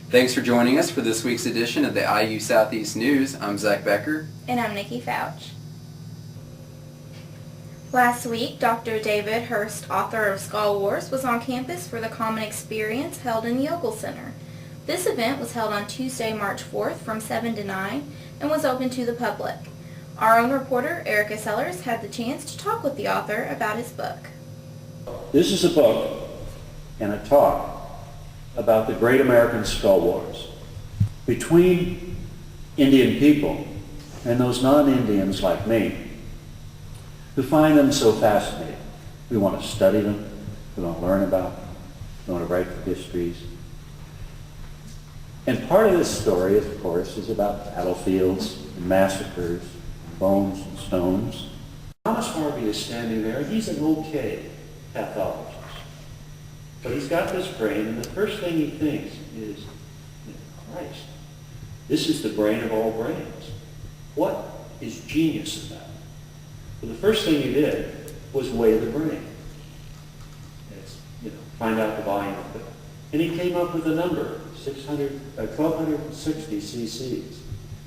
Thanks for joining us for this week's edition of the IU Southeast News. I'm Zach Becker. And I'm Nikki Fouch. Last week, Dr. David Hurst, author of Skull Wars, was on campus for the Common Experience held in the Yockel Center. This event was held on Tuesday, March 4th from 7 to 9 and was open to the public. Our own reporter, Erica Sellers, had the chance to talk with the author about his book. This is a book and a talk about the Great American Skull Wars between Indian people and those non-Indians like me who find them so fascinating. We want to study them, we want to learn about them, we want to write the histories. And part of this story, of course, is about battlefields and massacres, and bones and stones. Thomas Harvey is standing there. He's an okay pathologist. But he's got this brain, and the first thing he thinks is, Christ, this is the brain of all brains. What is genius about it? Well, the first thing he did was weigh the brain. It's, find out the volume of it. And he came up with a number, 1,260 cc's.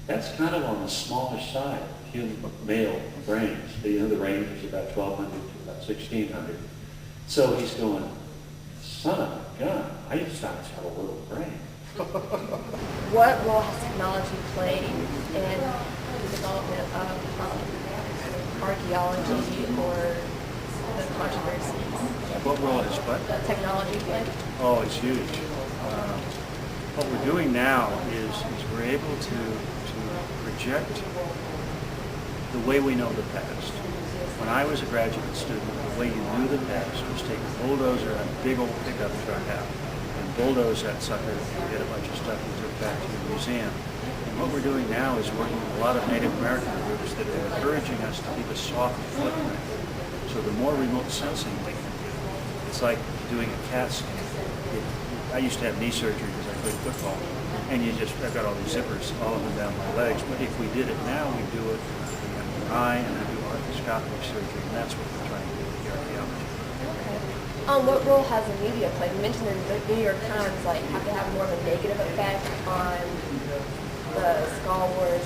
That's kind of on the smallish side of human male brains. The range is about 1,200 to about 1,600. So he's going, son of a gun, I just thought I had a little brain. What role has technology played in the development of archaeology or the controversies? What role has what? Technology played? Oh, it's huge. What we're doing now is we're able to project the way we know the past. When I was a graduate student, the way you knew the past was take a bulldozer and a big old pickup truck out and bulldoze that sucker and get a bunch of stuff and took back to the museum. And what we're doing now is working with a lot of Native American groups that are encouraging us to keep a soft footprint. So the more remote sensing we can do, it's like doing a CAT scan. I used to have knee surgery because I played football, and I've got all these zippers all up and down my legs, but if we did it now, we do it in the eye and we do arthroscopic surgery, and that's what we're trying to do with the archaeology. Okay. What role has the media played? You mentioned in the New York Times, have to have more of a negative effect on the Skull Wars.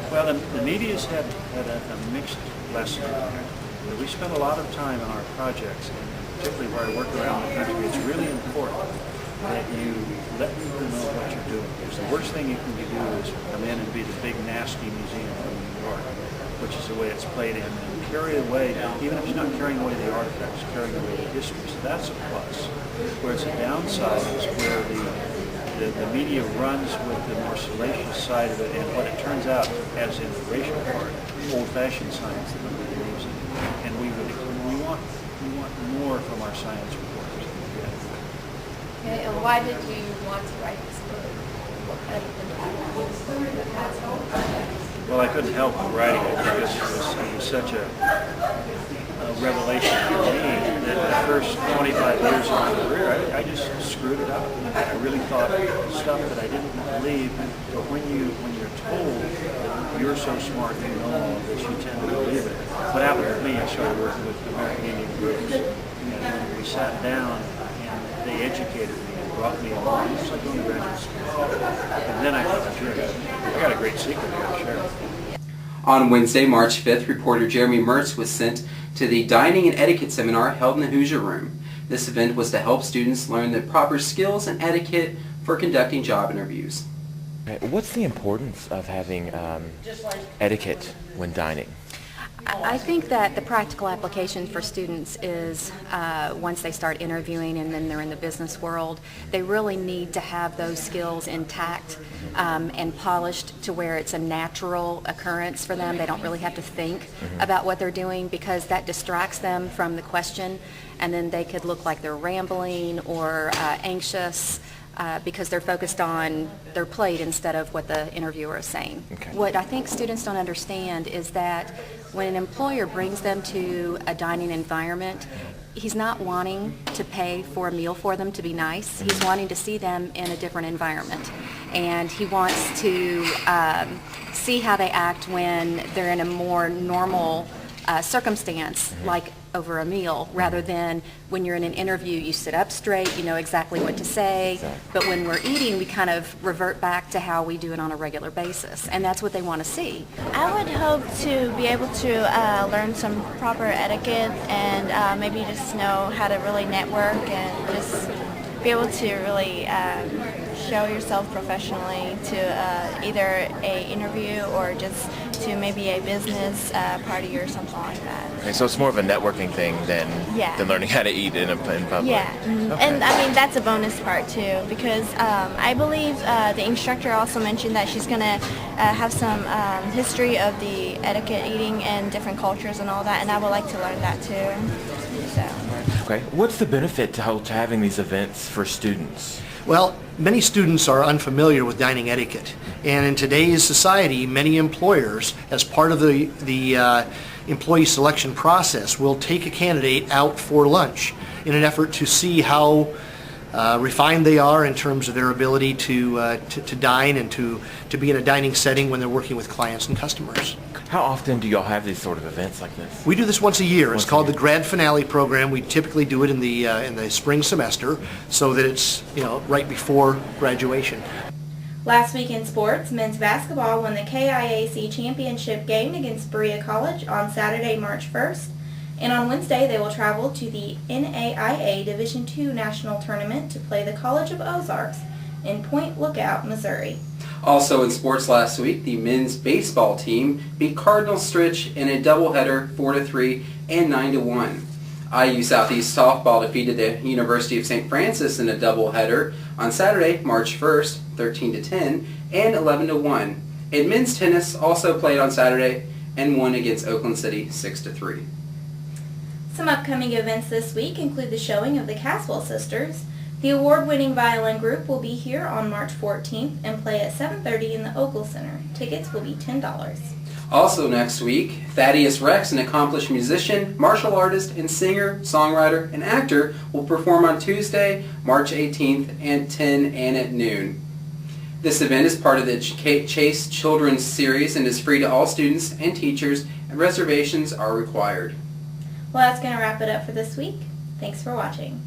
Well, the media's had a mixed lesson in there. We spend a lot of time on our projects, and particularly where I work around the country, it's really important that you let people know what you're doing. Because the worst thing you can do is come in and be the big nasty museum from New York, which is the way it's played in, and carry away, even if it's not carrying away the artifacts, carrying away the history. So that's a plus. Where it's a downside is where the media runs with the more salacious side of it, and what it turns out, as in the racial part, old-fashioned science that nobody believes in. And we want more from our science reporters. Okay, and why did you want to write this book? What kind of impact has it on the project? Well, I couldn't help writing it because it was such a revelation to me that the first 25 years of my career, I just screwed it up. I really thought stuff that I didn't believe, but when you're told that you're so smart, you know all of this, you tend to believe it. What happened with me, I started working with American Indian groups, and we sat down and they educated me and brought me along. It's like going to graduate school. And then I thought, I got a great secret here to share. On Wednesday, March 5th, reporter Jeremy Mertz was sent to the Dining and Etiquette Seminar held in the Hoosier Room. This event was to help students learn the proper skills and etiquette for conducting job interviews. What's the importance of having etiquette when dining? I think that the practical application for students is once they start interviewing and then they're in the business world, they really need to have those skills intact and polished to where it's a natural occurrence for them. They don't really have to think about what they're doing because that distracts them from the question, and then they could look like they're rambling or anxious. Because they're focused on their plate instead of what the interviewer is saying. Okay. What I think students don't understand is that when an employer brings them to a dining environment, he's not wanting to pay for a meal for them to be nice. He's wanting to see them in a different environment. And he wants to see how they act when they're in a more normal circumstance, like over a meal, rather than when you're in an interview, you sit up straight, you know exactly what to say. Exactly. But when we're eating, we kind of revert back to how we do it on a regular basis, and that's what they want to see. I would hope to be able to learn some proper etiquette and maybe just know how to really network and just be able to really show yourself professionally to either a interview or just to maybe a business party or something like that. Okay, so it's more of a networking thing than learning how to eat in public. Yeah, and I mean that's a bonus part too, because I believe the instructor also mentioned that she's going to have some history of the etiquette eating and different cultures and all that, and I would like to learn that too. So. Okay, what's the benefit to having these events for students? Well, many students are unfamiliar with dining etiquette, and in today's society, many employers, as part of the employee selection process, will take a candidate out for lunch in an effort to see how refined they are in terms of their ability to dine and to be in a dining setting when they're working with clients and customers. How often do y'all have these sort of events like this? We do this once a year. It's Once a called year. the Grad Finale Program. We typically do it in the spring semester so that it's right before graduation. Last week in sports, men's basketball won the KIAC championship game against Berea College on Saturday, March 1st. And on Wednesday, they will travel to the NAIA Division II National Tournament to play the College of Ozarks in Point Lookout, Missouri. Also in sports last week, the men's baseball team beat Cardinal Stritch in a doubleheader 4-3 and 9-1. IU Southeast softball defeated the University of St. Francis in a doubleheader on Saturday, March 1st, 13-10 and 11-1. And men's tennis also played on Saturday and won against Oakland City 6-3. Some upcoming events this week include the showing of the Caswell Sisters. The award-winning violin group will be here on March 14th and play at 7:30 in the Ogle Center. Tickets will be $10. Also next week, Thaddeus Rex, an accomplished musician, martial artist, and singer, songwriter, and actor, will perform on Tuesday, March 18th at 10 and at noon. This event is part of the Chase Children's Series and is free to all students and teachers, and reservations are required. Well, that's going to wrap it up for this week. Thanks for watching.